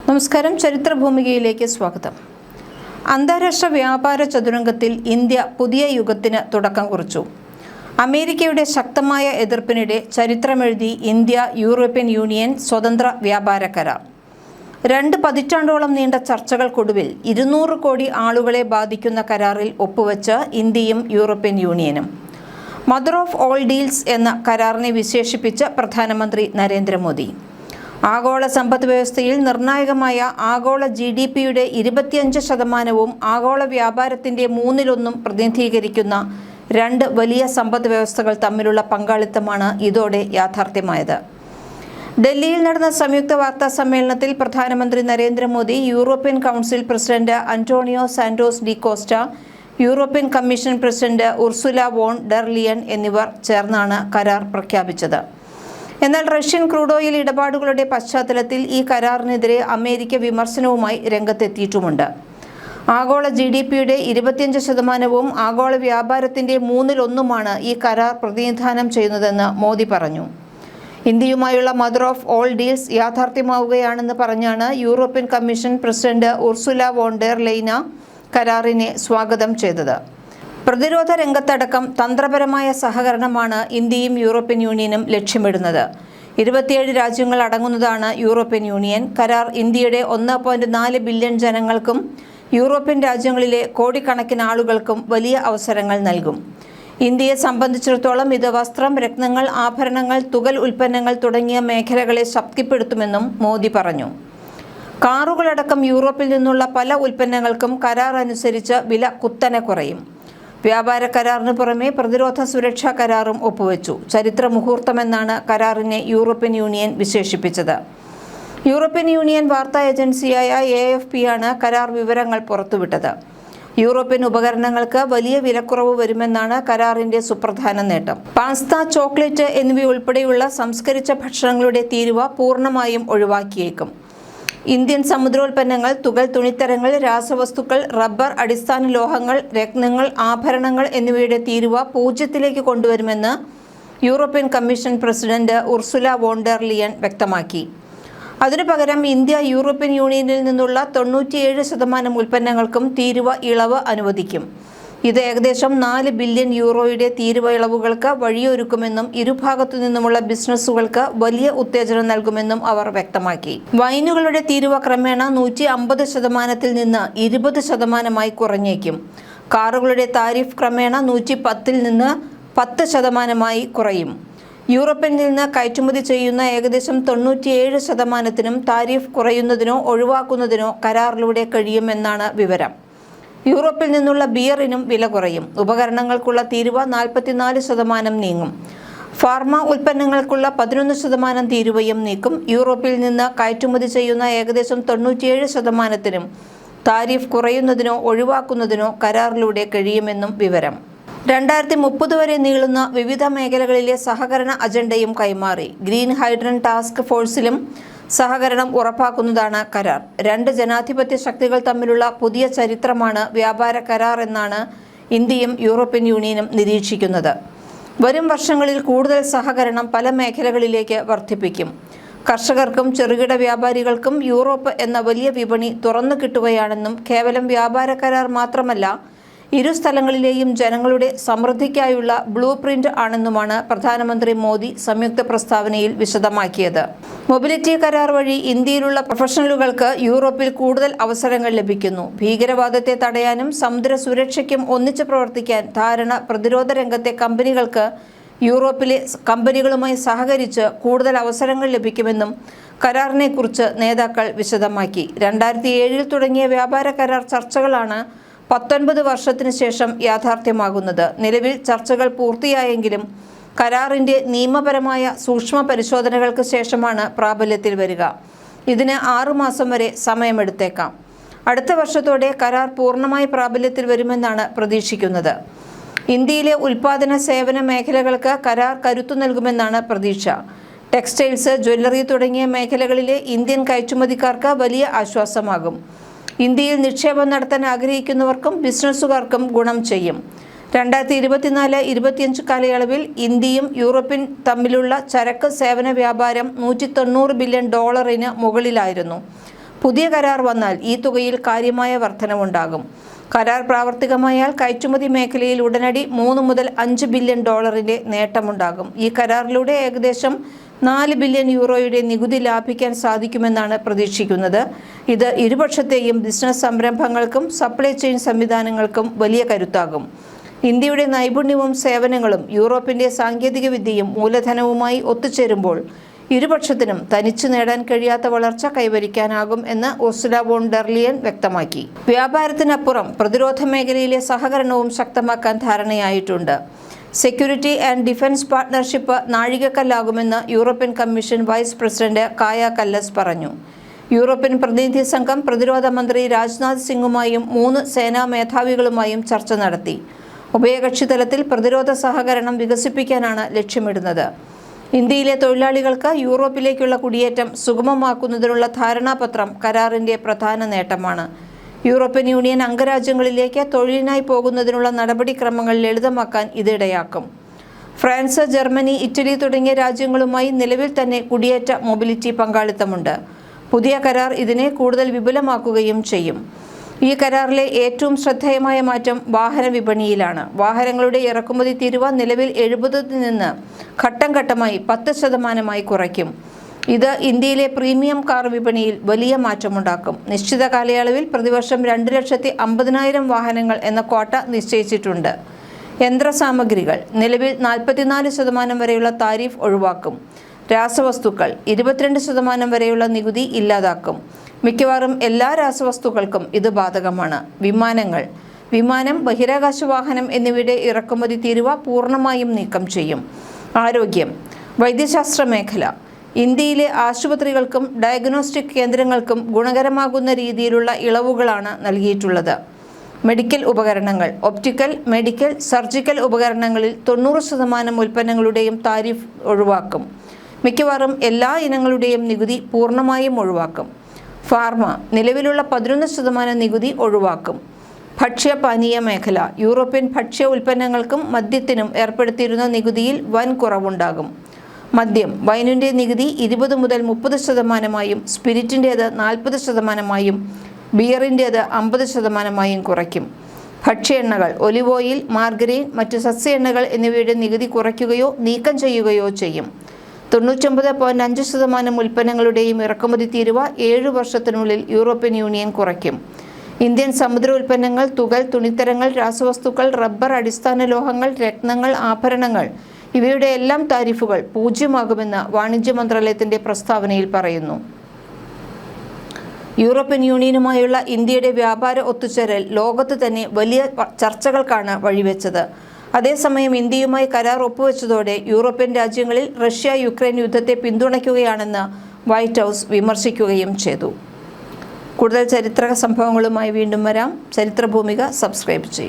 നമസ്കാരം. ചരിത്രഭൂമികയിലേക്ക് സ്വാഗതം. അന്താരാഷ്ട്ര വ്യാപാര ചതുരംഗത്തിൽ ഇന്ത്യ പുതിയ യുഗത്തിന് തുടക്കം കുറിച്ചു. അമേരിക്കയുടെ ശക്തമായ എതിർപ്പിനിടെ ചരിത്രമെഴുതി ഇന്ത്യ യൂറോപ്യൻ യൂണിയൻ സ്വതന്ത്ര വ്യാപാര കരാർ. 2 പതിറ്റാണ്ടോളം നീണ്ട ചർച്ചകൾക്കൊടുവിൽ 200 കോടി ആളുകളെ ബാധിക്കുന്ന കരാറിൽ ഒപ്പുവെച്ച് ഇന്ത്യയും യൂറോപ്യൻ യൂണിയനും. മദർ ഓഫ് ഓൾ ഡീൽസ് എന്ന കരാറിനെ വിശേഷിപ്പിച്ച പ്രധാനമന്ത്രി നരേന്ദ്രമോദി. ആഗോള സമ്പദ് വ്യവസ്ഥയിൽ നിർണായകമായ ആഗോള GDPയുടെ 25% ആഗോള വ്യാപാരത്തിൻ്റെ 1/3 പ്രതിനിധീകരിക്കുന്ന 2 വലിയ സമ്പദ് വ്യവസ്ഥകൾ തമ്മിലുള്ള പങ്കാളിത്തമാണ് ഇതോടെ യാഥാർത്ഥ്യമായത്. ഡൽഹിയിൽ നടന്ന സംയുക്ത വാർത്താ സമ്മേളനത്തിൽ പ്രധാനമന്ത്രി Narendra Modi, European council president Antonio Santos D cost, European commission president Ursula von der ലിയൻ എന്നിവർ ചേർന്നാണ് കരാർ പ്രഖ്യാപിച്ചത്. എന്നാൽ റഷ്യൻ ക്രൂഡ് ഓയിൽ ഇടപാടുകളുടെ പശ്ചാത്തലത്തിൽ ഈ കരാറിനെതിരെ അമേരിക്ക വിമർശനവുമായി രംഗത്തെത്തിയിട്ടുമുണ്ട്. ആഗോള GDPയുടെ 25% ആഗോള വ്യാപാരത്തിൻ്റെ 1/3 ഈ കരാർ പ്രതിനിധാനം ചെയ്യുന്നതെന്ന് മോദി പറഞ്ഞു. ഇന്ത്യയുമായുള്ള മദർ ഓഫ് ഓൾ ഡീൽസ് യാഥാർത്ഥ്യമാവുകയാണെന്ന് പറഞ്ഞാണ് European commission president Ursula von der Leyen കരാറിനെ സ്വാഗതം ചെയ്തത്. പ്രതിരോധ രംഗത്തടക്കം തന്ത്രപരമായ സഹകരണമാണ് ഇന്ത്യയും യൂറോപ്യൻ യൂണിയനും ലക്ഷ്യമിടുന്നത്. 27 രാജ്യങ്ങൾ അടങ്ങുന്നതാണ് യൂറോപ്യൻ യൂണിയൻ. കരാർ ഇന്ത്യയുടെ 1.4 ബില്യൺ ജനങ്ങൾക്കും യൂറോപ്യൻ രാജ്യങ്ങളിലെ കോടിക്കണക്കിന് ആളുകൾക്കും വലിയ അവസരങ്ങൾ നൽകും. ഇന്ത്യയെ സംബന്ധിച്ചിടത്തോളം ഇത് വസ്ത്രം, രത്നങ്ങൾ, ആഭരണങ്ങൾ, തുകൽ ഉൽപ്പന്നങ്ങൾ തുടങ്ങിയ മേഖലകളെ ശക്തിപ്പെടുത്തുമെന്നും മോദി പറഞ്ഞു. കാറുകളടക്കം യൂറോപ്പിൽ നിന്നുള്ള പല ഉൽപ്പന്നങ്ങൾക്കും കരാർ അനുസരിച്ച് വില കുത്തനെ കുറയും. വ്യാപാര കരാറിന് പുറമെ പ്രതിരോധ സുരക്ഷാ കരാറും ഒപ്പുവെച്ചു. ചരിത്ര മുഹൂർത്തമെന്നാണ് കരാറിനെ യൂറോപ്യൻ യൂണിയൻ വിശേഷിപ്പിച്ചത്. യൂറോപ്യൻ യൂണിയൻ വാർത്താ ഏജൻസിയായ AFP ആണ് കരാർ വിവരങ്ങൾ പുറത്തുവിട്ടത്. യൂറോപ്യൻ ഉപകരണങ്ങൾക്ക് വലിയ വിലക്കുറവ് വരുമെന്നാണ് കരാറിന്റെ സുപ്രധാന നേട്ടം. പാസ്ത, ചോക്ലേറ്റ് എന്നിവയുൾപ്പെടെയുള്ള സംസ്കരിച്ച ഭക്ഷണങ്ങളുടെ തീരുവ പൂർണ്ണമായും ഒഴിവാക്കിയേക്കും. ഇന്ത്യൻ സമുദ്രോൽപ്പന്നങ്ങൾ, തുകൽ തുണിത്തരങ്ങൾ, രാസവസ്തുക്കൾ, റബ്ബർ, അടിസ്ഥാന ലോഹങ്ങൾ, രത്നങ്ങൾ, ആഭരണങ്ങൾ എന്നിവയുടെ തീരുവ 0 കൊണ്ടുവരുമെന്ന് European commission president Ursula von der Leyen വ്യക്തമാക്കി. അതിനു പകരം ഇന്ത്യ യൂറോപ്യൻ യൂണിയനിൽ നിന്നുള്ള 97% ഉൽപ്പന്നങ്ങൾക്കും തീരുവ ഇളവ് അനുവദിക്കും. ഇത് ഏകദേശം 4 ബില്യൺ യൂറോയുടെ തീരുവ ഇളവുകൾക്ക് വഴിയൊരുക്കുമെന്നും ഇരുഭാഗത്തു നിന്നുമുള്ള ബിസിനസ്സുകൾക്ക് വലിയ ഉത്തേജനം നൽകുമെന്നും അവർ വ്യക്തമാക്കി. വൈനുകളുടെ തീരുവ ക്രമേണ 150% നിന്ന് 20% കുറഞ്ഞേക്കും. കാറുകളുടെ താരിഫ് ക്രമേണ 110 നിന്ന് 10% കുറയും. യൂറോപ്പിൽ നിന്ന് കയറ്റുമതി ചെയ്യുന്ന ഏകദേശം 97%നും താരിഫ് കുറയുന്നതിനോ ഒഴിവാക്കുന്നതിനോ കരാറിലൂടെ കഴിയുമെന്നാണ് വിവരം. യൂറോപ്പിൽ നിന്നുള്ള ബിയറിനും വില കുറയും. ഉപകരണങ്ങൾക്കുള്ള തീരുവ 44% നീങ്ങും. ഫാർമ ഉൽപ്പന്നങ്ങൾക്കുള്ള 11% തീരുവയും നീക്കും. യൂറോപ്പിൽ നിന്ന് കയറ്റുമതി ചെയ്യുന്ന ഏകദേശം 97%നും താരിഫ് കുറയുന്നതിനോ ഒഴിവാക്കുന്നതിനോ കരാറിലൂടെ കഴിയുമെന്നും വിവരം. 2030 വരെ നീളുന്ന വിവിധ മേഖലകളിലെ സഹകരണ അജണ്ടയും കൈമാറി. ഗ്രീൻ ഹൈഡ്രജൻ ടാസ്ക് ഫോഴ്സിലും സഹകരണം ഉറപ്പാക്കുന്നതാണ് കരാർ. 2 ജനാധിപത്യ ശക്തികൾ തമ്മിലുള്ള പുതിയ ചരിത്രമാണ് വ്യാപാര കരാർ എന്നാണ് ഇന്ത്യയും യൂറോപ്യൻ യൂണിയനും നിരീക്ഷിക്കുന്നത്. വരും വർഷങ്ങളിൽ കൂടുതൽ സഹകരണം പല മേഖലകളിലേക്ക് വർദ്ധിപ്പിക്കും. കർഷകർക്കും ചെറുകിട വ്യാപാരികൾക്കും യൂറോപ്പ് എന്ന വലിയ വിപണി തുറന്നു കിട്ടുകയാണെന്നും കേവലം വ്യാപാര കരാർ മാത്രമല്ല, ഇരു സ്ഥലങ്ങളിലെയും ജനങ്ങളുടെ സമൃദ്ധിക്കായുള്ള ബ്ലൂ പ്രിന്റ് ആണെന്നുമാണ് പ്രധാനമന്ത്രി മോദി സംയുക്ത പ്രസ്താവനയിൽ വിശദമാക്കിയത്. മൊബിലിറ്റി കരാർ വഴി ഇന്ത്യയിലുള്ള പ്രൊഫഷണലുകൾക്ക് യൂറോപ്പിൽ കൂടുതൽ അവസരങ്ങൾ ലഭിക്കുന്നു. ഭീകരവാദത്തെ തടയാനും സമുദ്ര സുരക്ഷയ്ക്കും ഒന്നിച്ചു പ്രവർത്തിക്കാൻ ധാരണ പ്രതിരോധ രംഗത്തെ കമ്പനികൾക്ക് യൂറോപ്പിലെ കമ്പനികളുമായി സഹകരിച്ച് കൂടുതൽ അവസരങ്ങൾ ലഭിക്കുമെന്നും കരാറിനെക്കുറിച്ച് നേതാക്കൾ വിശദമാക്കി. 2007 തുടങ്ങിയ വ്യാപാര കരാർ ചർച്ചകളാണ് 19 വർഷത്തിന് ശേഷം യാഥാർത്ഥ്യമാകുന്നത്. നിലവിൽ ചർച്ചകൾ പൂർത്തിയായെങ്കിലും കരാറിൻ്റെ നിയമപരമായ സൂക്ഷ്മ പരിശോധനകൾക്ക് ശേഷമാണ് പ്രാബല്യത്തിൽ വരിക. ഇതിന് 6 മാസം വരെ സമയമെടുത്തേക്കാം. അടുത്ത വർഷത്തോടെ കരാർ പൂർണ്ണമായി പ്രാബല്യത്തിൽ വരുമെന്നാണ് പ്രതീക്ഷിക്കുന്നത്. ഇന്ത്യയിലെ ഉൽപ്പാദന സേവന മേഖലകൾക്ക് കരാർ കരുത്തു നൽകുമെന്നാണ് പ്രതീക്ഷ. ടെക്സ്റ്റൈൽസ്, ജ്വല്ലറി തുടങ്ങിയ മേഖലകളിലെ ഇന്ത്യൻ കയറ്റുമതിക്കാർക്ക് വലിയ ആശ്വാസമാകും. ഇന്ത്യയിൽ നിക്ഷേപം നടത്താൻ ആഗ്രഹിക്കുന്നവർക്കും ബിസിനസ്സുകാർക്കും ഗുണം ചെയ്യും. 2024-25 കാലയളവിൽ ഇന്ത്യയും യൂറോപ്പും തമ്മിലുള്ള ചരക്ക് സേവന വ്യാപാരം $190 ബില്യൺ മുകളിലായിരുന്നു. പുതിയ കരാർ വന്നാൽ ഈ തുകയിൽ കാര്യമായ വർധനവുണ്ടാകും. കരാർ പ്രാവർത്തികമായാൽ കയറ്റുമതി മേഖലയിൽ ഉടനടി 3 മുതൽ 5 ബില്യൺ ഡോളറിന്റെ നേട്ടമുണ്ടാകും. ഈ കരാറിലൂടെ ഏകദേശം 4 ബില്യൺ യൂറോയുടെ നികുതി ലാഭിക്കാൻ സാധിക്കുമെന്നാണ് പ്രതീക്ഷിക്കുന്നത്. ഇത് ഇരുപക്ഷത്തെയും ബിസിനസ് സംരംഭങ്ങൾക്കും സപ്ലൈ ചെയിൻ സംവിധാനങ്ങൾക്കും വലിയ കരുത്താകും. ഇന്ത്യയുടെ നൈപുണ്യവും സേവനങ്ങളും യൂറോപ്പിന്റെ സാങ്കേതികവിദ്യയും മൂലധനവുമായി ഒത്തുചേരുമ്പോൾ ഇരുപക്ഷത്തിനും തനിച്ചു നേടാൻ കഴിയാത്ത വളർച്ച കൈവരിക്കാനാകും എന്ന് ഉർസുല വോൺ ഡെർ ലിയൻ വ്യക്തമാക്കി. വ്യാപാരത്തിനപ്പുറം പ്രതിരോധ മേഖലയിലെ സഹകരണവും ശക്തമാക്കാൻ ധാരണയായിട്ടുണ്ട്. സെക്യൂരിറ്റി ആൻഡ് ഡിഫൻസ് പാർട്ട്ണർഷിപ്പ് നാഴികക്കല്ലാകുമെന്ന് European commission vice president Kaja Kallas പറഞ്ഞു. യൂറോപ്യൻ പ്രതിനിധി സംഘം പ്രതിരോധ മന്ത്രി രാജ്നാഥ് സിംഗുമായും 3 സേനാ മേധാവികളുമായും ചർച്ച നടത്തി. ഉഭയകക്ഷി തലത്തിൽ പ്രതിരോധ സഹകരണം വികസിപ്പിക്കാനാണ് ലക്ഷ്യമിടുന്നത്. ഇന്ത്യയിലെ തൊഴിലാളികൾക്ക് യൂറോപ്പിലേക്കുള്ള കുടിയേറ്റം സുഗമമാക്കുന്നതിനുള്ള ധാരണാപത്രം കരാറിന്റെ പ്രധാന നേട്ടമാണ്. യൂറോപ്യൻ യൂണിയൻ അംഗരാജ്യങ്ങളിലേക്ക് തൊഴിലിനായി പോകുന്നതിനുള്ള നടപടിക്രമങ്ങൾ ലളിതമാക്കാൻ ഇതിടയാക്കും. ഫ്രാൻസ്, ജർമ്മനി, ഇറ്റലി തുടങ്ങിയ രാജ്യങ്ങളുമായി നിലവിൽ തന്നെ കുടിയേറ്റ മൊബിലിറ്റി പങ്കാളിത്തമുണ്ട്. പുതിയ കരാർ ഇതിനെ കൂടുതൽ വിപുലമാക്കുകയും ചെയ്യും. ഈ കരാറിലെ ഏറ്റവും ശ്രദ്ധേയമായ മാറ്റം വാഹന വിപണിയിലാണ്. വാഹനങ്ങളുടെ ഇറക്കുമതി തീരുവ നിലവിൽ 70 നിന്ന് ഘട്ടം ഘട്ടമായി 10% കുറയ്ക്കും. ഇത് ഇന്ത്യയിലെ പ്രീമിയം കാർ വിപണിയിൽ വലിയ മാറ്റമുണ്ടാക്കും. നിശ്ചിത കാലയളവിൽ പ്രതിവർഷം 2,50,000 വാഹനങ്ങൾ എന്ന ക്വാട്ട നിശ്ചയിച്ചിട്ടുണ്ട്. യന്ത്രസാമഗ്രികൾ നിലവിൽ 44% വരെയുള്ള താരിഫ് ഒഴിവാക്കും. രാസവസ്തുക്കൾ 22% വരെയുള്ള നികുതി ഇല്ലാതാക്കും. മിക്കവാറും എല്ലാ രാസവസ്തുക്കൾക്കും ഇത് ബാധകമാണ്. വിമാനം, ബഹിരാകാശ വാഹനം എന്നിവയുടെ ഇറക്കുമതി തീരുവ പൂർണ്ണമായും നീക്കം ചെയ്യും. ആരോഗ്യം, വൈദ്യശാസ്ത്ര മേഖല ഇന്ത്യയിലെ ആശുപത്രികൾക്കും ഡയഗ്നോസ്റ്റിക് കേന്ദ്രങ്ങൾക്കും ഗുണകരമാകുന്ന രീതിയിലുള്ള ഇളവുകളാണ് നൽകിയിട്ടുള്ളത്. മെഡിക്കൽ ഉപകരണങ്ങൾ, ഒപ്റ്റിക്കൽ, മെഡിക്കൽ, സർജിക്കൽ ഉപകരണങ്ങളിൽ 90% ഉൽപ്പന്നങ്ങളുടെയും താരിഫ് ഒഴിവാക്കും. മിക്കവാറും എല്ലാ ഇനങ്ങളുടെയും നികുതി പൂർണ്ണമായും ഒഴിവാക്കും. ഫാർമ നിലവിലുള്ള 11% നികുതി ഒഴിവാക്കും. ഭക്ഷ്യപാനീയ മേഖല യൂറോപ്യൻ ഭക്ഷ്യ ഉൽപ്പന്നങ്ങൾക്കും മദ്യത്തിനും ഏർപ്പെടുത്തിയിരുന്ന നികുതിയിൽ വൻ കുറവുണ്ടാകും. മദ്യം, വൈനിൻ്റെ നികുതി 20 മുതൽ 30%, സ്പിരിറ്റിൻ്റേത് 40%, ബിയറിൻ്റേത് 50% കുറയ്ക്കും. ഭക്ഷ്യ എണ്ണകൾ, ഒലിവ് ഓയിൽ, മാർഗരീൻ, മറ്റു സസ്യ എണ്ണകൾ എന്നിവയുടെ നികുതി കുറയ്ക്കുകയോ നീക്കം ചെയ്യുകയോ ചെയ്യും. 99.5% ഉൽപ്പന്നങ്ങളുടെയും ഇറക്കുമതി തീരുവ 7 വർഷത്തിനുള്ളിൽ യൂറോപ്യൻ യൂണിയൻ കുറയ്ക്കും. ഇന്ത്യൻ സമുദ്ര ഉൽപ്പന്നങ്ങൾ, തുകൽ, തുണിത്തരങ്ങൾ, രാസവസ്തുക്കൾ, റബ്ബർ, അടിസ്ഥാന ലോഹങ്ങൾ, രത്നങ്ങൾ, ആഭരണങ്ങൾ ഇവയുടെ എല്ലാം താരിഫുകൾ 0 വാണിജ്യ മന്ത്രാലയത്തിന്റെ പ്രസ്താവനയിൽ പറയുന്നു. യൂറോപ്യൻ യൂണിയനുമായുള്ള ഇന്ത്യയുടെ വ്യാപാര ഒത്തുചേരൽ ലോകത്ത് തന്നെ വലിയ ചർച്ചകൾക്കാണ് വഴിവെച്ചത്. അതേസമയം ഇന്ത്യയുമായി കരാർ ഒപ്പുവെച്ചതോടെ യൂറോപ്യൻ രാജ്യങ്ങളിൽ റഷ്യ-യുക്രൈൻ യുദ്ധത്തെ പിന്തുണയ്ക്കുകയാണെന്ന് വൈറ്റ് ഹൗസ് വിമർശിക്കുകയും ചെയ്തു. കൂടുതൽ ചരിത്ര സംഭവങ്ങളുമായി വീണ്ടും വരാം. ചരിത്രഭൂമിക സബ്സ്ക്രൈബ് ചെയ്യും.